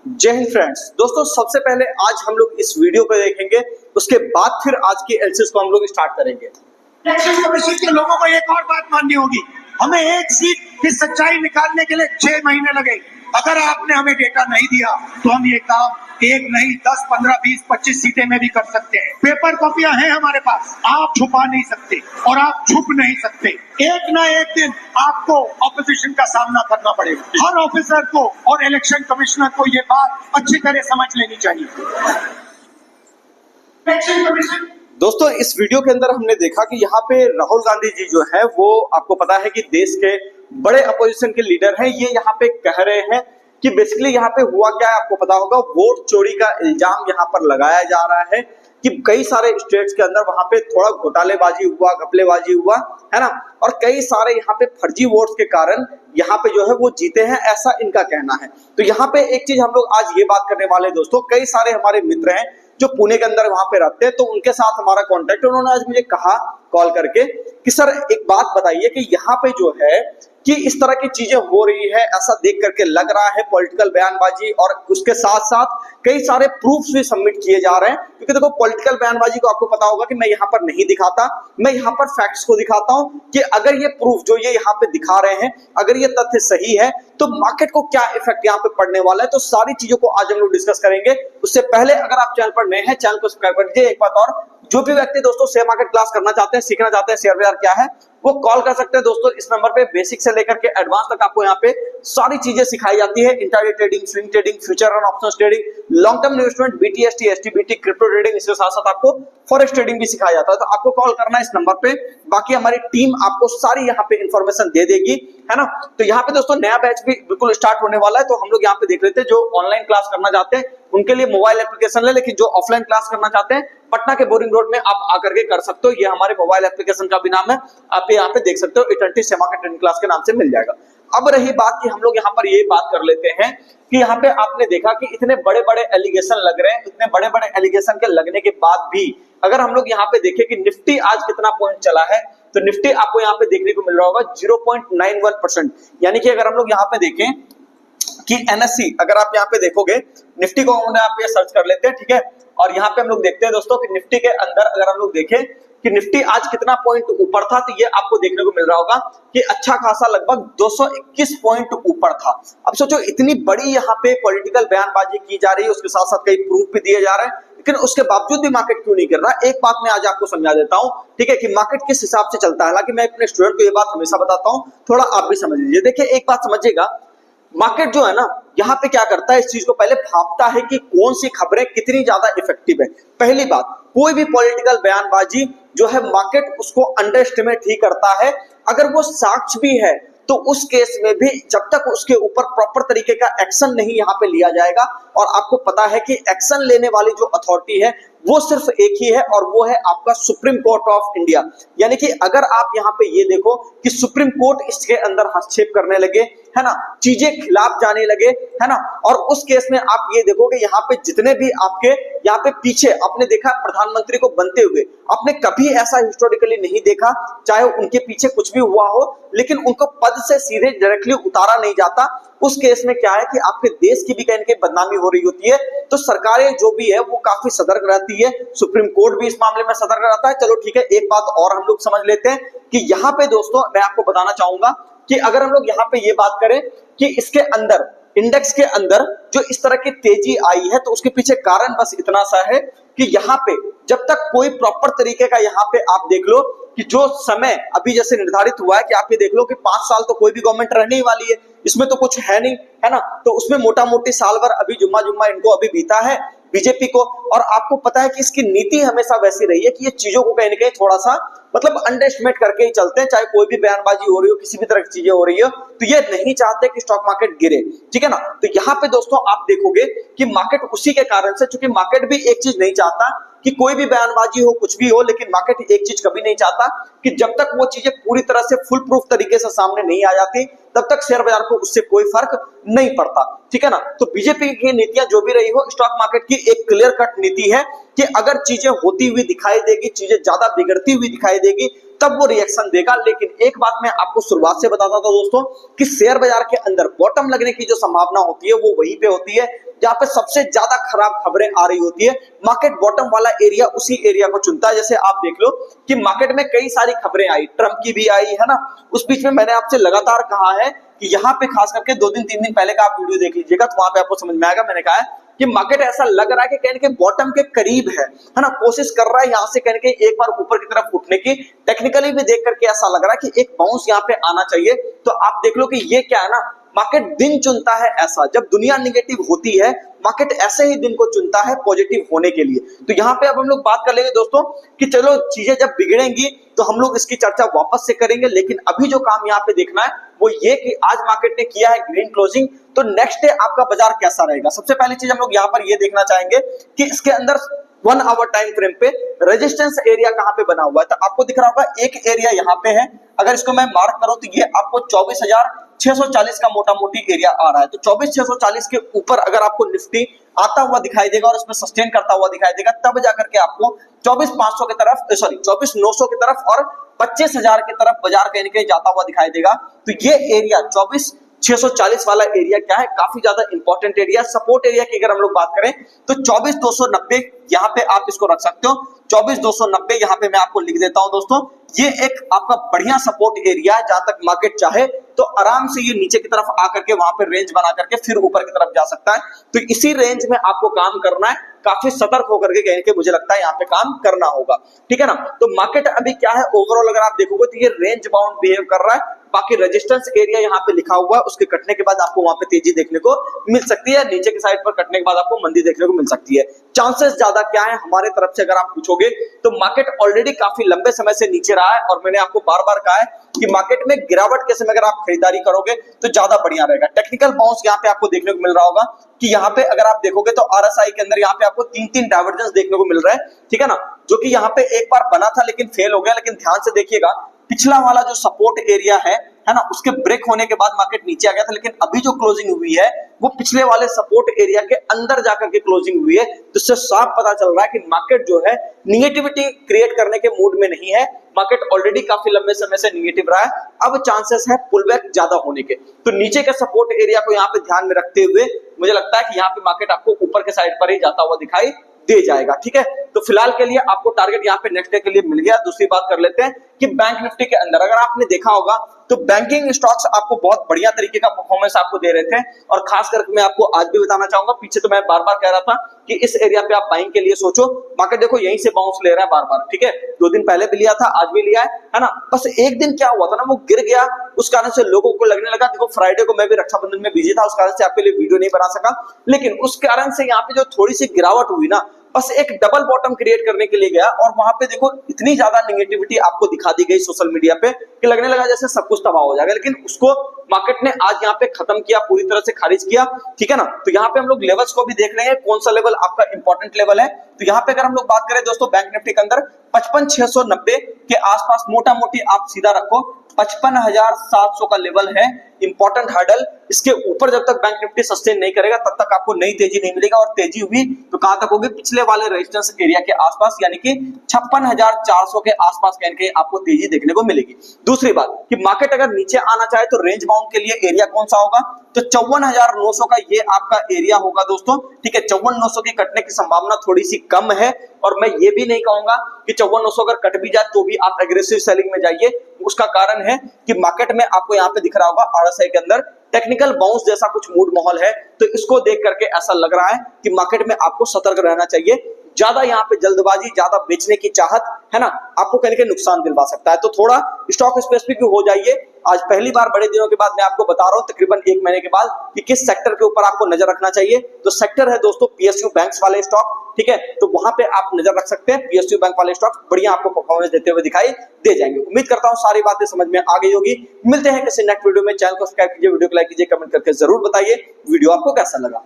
जय हिंद फ्रेंड्स। दोस्तों सबसे पहले आज हम लोग इस वीडियो को देखेंगे, उसके बाद फिर आज की एनालिसिस को हम लोग स्टार्ट करेंगे। इलेक्शन कमीशन के लोगों को एक और बात माननी होगी, हमें एक सीट की सच्चाई निकालने के लिए 6 महीने लगे। अगर आपने हमें डेटा नहीं दिया तो हम ये काम एक नहीं 10, 15, 20, 25 सीटें में भी कर सकते हैं। पेपर कॉपियां हैं हमारे पास, आप छुपा नहीं सकते और आप छुप नहीं सकते। एक ना एक दिन आपको ऑपोजिशन का सामना करना पड़ेगा। हर ऑफिसर को और इलेक्शन कमिश्नर को ये बात अच्छी तरह समझ लेनी चाहिए। इलेक्शन कमीशन दोस्तों इस वीडियो के अंदर हमने देखा कि यहाँ पे राहुल गांधी जी जो है वो आपको पता है कि देश के बड़े अपोजिशन के लीडर हैं। ये यहाँ पे कह रहे हैं कि बेसिकली यहाँ पे हुआ क्या है, आपको पता होगा, वोट चोरी का इल्जाम यहाँ पर लगाया जा रहा है कि कई सारे स्टेट्स के अंदर वहां पे थोड़ा घोटालेबाजी हुआ, घपलेबाजी हुआ है ना, और कई सारे यहाँ पे फर्जी वोट्स के कारण यहाँ पे जो है वो जीते हैं, ऐसा इनका कहना है। तो यहाँ पे एक चीज हम लोग आज ये बात करने वाले हैं दोस्तों, कई सारे हमारे मित्र हैं जो पुणे के अंदर वहां पे रहते हैं, तो उनके साथ हमारा कांटेक्ट, उन्होंने आज मुझे कहा कॉल करके कि सर एक बात बताइए कि यहाँ पे जो है कि इस तरह की चीजें हो रही है, ऐसा देख करके लग रहा है पॉलिटिकल बयानबाजी, और उसके साथ साथ कई सारे प्रूफ्स भी सबमिट किए जा रहे हैं। क्योंकि देखो पॉलिटिकल बयानबाजी को आपको पता होगा कि मैं यहाँ पर नहीं दिखाता, मैं यहाँ पर फैक्ट्स को दिखाता हूँ कि अगर ये प्रूफ जो ये यहाँ पे दिखा रहे हैं, अगर ये तथ्य सही है तो मार्केट को क्या इफेक्ट यहाँ पे पड़ने वाला है। तो सारी चीजों को आज हम लोग डिस्कस करेंगे। उससे पहले अगर आप चैनल पर नए हैं, चैनल को सब्सक्राइब कर दीजिए। एक बात और, जो भी व्यक्ति दोस्तों शेयर मार्केट क्लास करना चाहते हैं, सीखना चाहते हैं शेयर बाजार क्या है, वो कॉल कर सकते हैं दोस्तों इस नंबर पे। बेसिक से लेकर के एडवांस तक आपको यहाँ पे सारी चीजें सिखाई जाती है। Intraday trading, swing trading, future और options trading, long term investment, BTST, STBT, crypto trading, इसके साथ साथ आपको फॉरेक्स ट्रेडिंग भी सिखाया जाता है। तो आपको कॉल करना है इस नंबर पे, बाकी हमारी टीम आपको सारी यहाँ पे इंफॉर्मेशन दे देगी, है ना। तो यहाँ पे दोस्तों नया बैच भी बिल्कुल स्टार्ट होने वाला है, तो हम लोग यहाँ पे देख लेते हैं। जो ऑनलाइन क्लास करना चाहते हैं उनके लिए मोबाइल एप्लीकेशन ले, लेकिन जो ऑफलाइन क्लास करना चाहते हैं पटना के बोरिंग रोड में आप आकर के कर सकते हो। ये हमारे मोबाइल एप्लीकेशन का भी नाम है, आप यहाँ पे देख सकते हो, eternity share market trading class के नाम से मिल जाएगा। अब रही बात कि हम लोग यहाँ पर ये बात कर लेते हैं कि यहाँ पे आपने देखा कि इतने बड़े बड़े एलिगेशन लग रहे हैं। इतने बड़े बड़े एलिगेशन के लगने के बाद भी अगर हम लोग यहाँ पे देखें कि निफ्टी आज कितना पॉइंट चला है, तो निफ्टी आपको यहाँ पे देखने को मिल रहा होगा 0.91%। यानी कि अगर हम लोग यहाँ पे देखें कि एनएससी, अगर आप यहाँ पे देखोगे निफ्टी को आप ये सर्च कर लेते हैं, ठीक है, और यहाँ पे हम लोग देखते हैं दोस्तों कि निफ्टी के अंदर अगर हम लोग देखें कि निफ्टी आज कितना पॉइंट ऊपर था, तो ये आपको देखने को मिल रहा होगा कि अच्छा खासा लगभग 221 पॉइंट ऊपर था। अब सोचो इतनी बड़ी यहाँ पे पॉलिटिकल बयानबाजी की जा रही है, उसके साथ साथ कई प्रूफ भी दिए जा रहे हैं, लेकिन उसके बावजूद भी मार्केट क्यों नहीं कर रहा। एक बात मैं आज आपको समझा देता हूं, ठीक है, कि मार्केट किस हिसाब से चलता है। हालांकि मैं अपने स्टूडेंट को ये बात हमेशा बताता हूं, थोड़ा आप भी समझ लीजिए। देखिए एक बात समझिएगा, मार्केट जो है ना यहाँ पे क्या करता है, इस चीज को पहले भांपता है कि कौन सी खबरें कितनी ज्यादा इफेक्टिव है। पहली बात, कोई भी पॉलिटिकल बयानबाजी जो है मार्केट उसको अंडर एस्टिमेट ही करता है। अगर वो साक्ष्य भी है तो उस केस में भी जब तक उसके ऊपर प्रॉपर तरीके का एक्शन नहीं यहाँ पे लिया जाएगा, और आपको पता है कि एक्शन लेने वाली जो अथॉरिटी है वो सिर्फ एक ही है, और वो है आपका सुप्रीम कोर्ट ऑफ इंडिया। यानी कि अगर आप यहाँ पे ये देखो कि सुप्रीम कोर्ट इसके अंदर हस्तक्षेप करने लगे, है ना, चीजें खिलाफ जाने लगे, है ना, और उस केस में आप ये देखोगे यहाँ पे जितने भी आपके यहाँ पे पीछे आपने देखा प्रधानमंत्री को बनते हुए, आपने कभी ऐसा हिस्टोरिकली नहीं देखा, चाहे उनके पीछे कुछ भी हुआ हो, लेकिन उनको पद से सीधे डायरेक्टली उतारा नहीं जाता। उस केस में क्या है कि आपके देश की भी कहीं ना कहीं बदनामी हो रही होती है। तो सरकारें जो भी है वो काफी सतर्क रहती है, सुप्रीम कोर्ट भी इस मामले में सतर्क रहता है। चलो ठीक है, एक बात और हम लोग समझ लेते हैं कि यहाँ पे दोस्तों मैं आपको बताना चाहूंगा कि अगर हम लोग यहाँ पे ये बात करें कि इसके अंदर इंडेक्स के अंदर जो इस तरह की तेजी आई है, तो उसके पीछे कारण बस इतना सा है कि यहाँ पे जब तक कोई प्रॉपर तरीके का यहाँ पे आप देख लो कि जो समय अभी जैसे निर्धारित हुआ है कि आप ये देख लो कि 5 साल तो कोई भी गवर्नमेंट रहने ही वाली है, इसमें तो कुछ है नहीं, है ना, तो उसमें मोटा मोटी साल भर अभी जुम्मा जुम्मा इनको अभी बीता है बीजेपी को। और आपको पता है कि इसकी नीति हमेशा वैसी रही है कि ये चीजों को कहीं ना कहीं थोड़ा सा मतलब अंडर एस्टिमेट करके ही चलते हैं। चाहे कोई भी बयानबाजी हो रही हो, किसी भी तरह की चीजें हो रही हो, तो ये नहीं चाहते कि स्टॉक मार्केट गिरे, ठीक है ना। तो यहाँ पे दोस्तों आप देखोगे कि मार्केट उसी के कारण से, चूंकि मार्केट भी एक चीज नहीं चाहता कि कोई भी बयानबाजी हो, कुछ भी हो, लेकिन मार्केट एक चीज कभी नहीं चाहता कि जब तक वो चीजें पूरी तरह से फुल प्रूफ तरीके से सामने नहीं आ जाती, तब तक शेयर बाजार को उससे कोई फर्क नहीं पड़ता, ठीक है ना। तो बीजेपी की नीतियां जो भी रही हो, स्टॉक मार्केट की एक क्लियर कट नीति है कि अगर चीजें होती हुई दिखाई देगी, चीजें ज्यादा बिगड़ती हुई दिखाई देगी, तब वो रिएक्शन देगा। लेकिन एक बात मैं आपको शुरुआत से बताता था दोस्तों कि शेयर बाजार के अंदर बॉटम लगने की जो संभावना होती है वो वहीं पे होती है जहां पे सबसे ज्यादा खराब खबरें आ रही होती है, मार्केट बॉटम वाला एरिया उसी एरिया को चुनता है। जैसे आप देख लो कि मार्केट में कई सारी खबरें आई, ट्रंप की भी आई है ना, उस बीच में मैंने आपसे लगातार कहा है कि यहाँ पे खास करके 2 दिन 3 दिन पहले का आप वीडियो देख लीजिएगा तो वहां पे आपको समझ में आएगा। मैंने कहा है कि मार्केट ऐसा लग रहा है कि कहने के बॉटम के करीब है ना, कोशिश कर रहा है यहां से कहने के एक बार ऊपर की तरफ उठने की। टेक्निकली भी देख करके ऐसा लग रहा है कि एक बाउंस यहाँ पे आना चाहिए। तो आप देख लो कि ये क्या है ना, मार्केट दिन चुनता है ऐसा, जब दुनिया निगेटिव होती है मार्केट ऐसे ही दिन को चुनता है पॉजिटिव होने के लिए। तो यहाँ पे अब हम लोग बात कर लेंगे दोस्तों कि चलो चीजें जब बिगड़ेंगी तो हम लोग इसकी चर्चा वापस से करेंगे, लेकिन अभी जो काम यहाँ पे देखना है वो ये कि आज मार्केट ने किया है ग्रीन क्लोजिंग, तो नेक्स्ट डे आपका बाजार कैसा रहेगा। सबसे पहली चीज हम लोग यहाँ पर ये देखना चाहेंगे कि इसके अंदर 1 आवर टाइम फ्रेम पे रेजिस्टेंस एरिया कहां पे बना हुआ है। तो आपको दिख रहा होगा एक एरिया यहाँ पे है, अगर इसको मैं मार्क करूं तो ये आपको 24,640 का मोटा मोटी एरिया आ रहा है। तो 24,640 के ऊपर अगर आपको निफ्टी आता हुआ दिखाई देगा और इसमें सस्टेन करता हुआ दिखाई देगा, तब जाकर के आपको 24,500 की तरफ, सॉरी 24,900 की तरफ और 25,000 की तरफ बाजार कहीं ना कहीं जाता हुआ दिखाई देगा। तो ये एरिया 24,640 वाला एरिया क्या है, काफी ज्यादा इंपॉर्टेंट एरिया। सपोर्ट एरिया की अगर हम लोग बात करें तो 24,290 यहाँ पे आप इसको रख सकते हो। 24,290 यहाँ पे मैं आपको लिख देता हूं दोस्तों, ये एक आपका बढ़िया सपोर्ट एरिया है। जहां तक मार्केट चाहे तो आराम से ये नीचे की तरफ आकर के वहां पे रेंज बना करके फिर ऊपर की तरफ जा सकता है। तो इसी रेंज में आपको काम करना है, काफी सतर्क होकर के कहीं के मुझे लगता है यहाँ पे काम करना होगा, ठीक है ना। तो मार्केट अभी क्या है ओवरऑल अगर आप देखोगे तो ये रेंज बाउंड बिहेव कर रहा है। बाकी रेजिस्टेंस एरिया यहाँ पे लिखा हुआ है, उसके कटने के बाद आपको वहां पे तेजी देखने को मिल सकती है, नीचे की साइड पर कटने के बाद आपको मंदी देखने को मिल सकती है। चांसेस ज्यादा क्या है हमारे तरफ से अगर आप पूछोगे तो मार्केट ऑलरेडी काफी लंबे समय से नीचे रहा है और मैंने आपको बार बार कहा है कि मार्केट में गिरावट के समय अगर आप खरीदारी करोगे तो ज्यादा बढ़िया रहेगा। टेक्निकल बाउंस यहाँ पे आपको देखने को मिल रहा होगा कि यहाँ पे अगर आप देखोगे तो आरएसआई के अंदर यहाँ पे आपको 3-3 डाइवर्जेंस देखने को मिल रहा है, ठीक है ना, जो कि यहाँ पे एक बार बना था लेकिन फेल हो गया। लेकिन ध्यान से देखिएगा पिछला वाला जो सपोर्ट एरिया है ना, उसके ब्रेक होने के बाद मार्केट नीचे आ गया था, लेकिन अभी जो क्लोजिंग हुई है वो पिछले वाले सपोर्ट एरिया के अंदर जाकर के क्लोजिंग हुई है। तो इससे साफ पता चल रहा है कि मार्केट जो है निगेटिविटी क्रिएट करने के मूड में नहीं है। मार्केट ऑलरेडी काफी लंबे समय से निगेटिव रहा है, अब चांसेस है पुलबैक ज्यादा होने के। तो नीचे के सपोर्ट एरिया को यहाँ पे ध्यान में रखते हुए मुझे लगता है कि यहाँ पे मार्केट आपको ऊपर के साइड पर ही जाता हुआ दिखाई दे जाएगा, ठीक है। तो फिलहाल के लिए आपको टारगेट यहाँ पे नेक्स्ट डे के लिए मिल गया। दूसरी बात कर लेते हैं कि बैंक निफ्टी के अंदर अगर आपने देखा होगा तो बैंकिंग स्टॉक्स आपको बहुत बढ़िया तरीके का परफॉर्मेंस आपको दे रहे थे, और खास करके मैं आपको आज भी बताना चाहूंगा, पीछे तो मैं बार बार कह रहा था कि इस एरिया पे आप बाइंग के लिए सोचो। मार्केट देखो यहीं से बाउंस ले रहा है बार बार, ठीक है, 2 दिन पहले भी लिया था, आज भी लिया है ना। बस एक दिन क्या हुआ था ना, वो गिर गया, उस कारण से लोगों को लगने लगा, देखो फ्राइडे को मैं भी रक्षाबंधन में बिजी था, उस कारण से आपके लिए वीडियो नहीं बना सका। लेकिन उस कारण से यहाँ पे जो थोड़ी सी गिरावट हुई ना, बस एक डबल बॉटम क्रिएट करने के लिए गया और वहां पे देखो इतनी ज्यादा नेगेटिविटी आपको दिखा दी गई सोशल मीडिया पे कि लगने लगा जैसे सब कुछ तबाह हो जाएगा। लेकिन उसको मार्केट ने आज यहाँ पे खत्म किया, पूरी तरह से खारिज किया, ठीक है ना। तो यहाँ पे हम लोग लेवल्स को भी देख रहे हैं, कौन सा लेवल आपका इंपॉर्टेंट लेवल है। तो यहाँ पे अगर हम लोग बात करें दोस्तों बैंक निफ्टी के अंदर 55,690 के आसपास मोटा मोटी आप सीधा रखो 55,700 का लेवल है इंपॉर्टेंट हर्डल। इसके ऊपर जब तक बैंक निफ्टी सस्टेन नहीं करेगा तब तक आपको नई तेजी नहीं मिलेगा, और तेजी हुई तो कहां तक होगी, पिछले वाले रेजिस्टेंस एरिया के आसपास, यानी कि 56,400 के आसपास कहीं के आपको तेजी देखने को मिलेगी। दूसरी बात कि मार्केट अगर नीचे आना चाहे तो रेंज बाउंड के लिए एरिया कौन सा होगा, तो 54,900 का ये आपका एरिया होगा दोस्तों, ठीक है। 54,900 की कटने की संभावना थोड़ी सी कम है, और मैं ये भी नहीं कहूंगा कि 54,900 अगर कट भी जाए तो भी आप एग्रेसिव सेलिंग में जाइए। उसका कारण है कि मार्केट में आपको यहाँ पे दिख रहा होगा आरएसआई के अंदर टेक्निकल बाउंस जैसा कुछ मूड माहौल है, तो इसको देख करके ऐसा लग रहा है कि मार्केट में आपको सतर्क रहना चाहिए। ज्यादा यहाँ पे जल्दबाजी, ज्यादा बेचने की चाहत है ना, आपको कहीं के नुकसान दिलवा सकता है। तो थोड़ा स्टॉक स्पेसिफिक हो जाइए। आज पहली बार बड़े दिनों के बाद मैं आपको बता रहा हूं, तकरीबन 1 महीने के बाद, कि किस सेक्टर के ऊपर आपको नजर रखना चाहिए। तो सेक्टर है दोस्तों पीएसयू बैंक्स वाले स्टॉक, ठीक है, तो वहां पे आप नजर रख सकते हैं। पीएसयू बैंक वाले स्टॉक बढ़िया आपको परफॉर्मेंस देते हुए दिखाई दे जाएंगे। उम्मीद करता हूं सारी बातें समझ में आ गई होगी। मिलते हैं किसी नेक्स्ट वीडियो में। चैनल को सब्सक्राइब कीजिए, वीडियो को लाइक कीजिए, कमेंट करके जरूर बताइए वीडियो आपको कैसा लगा।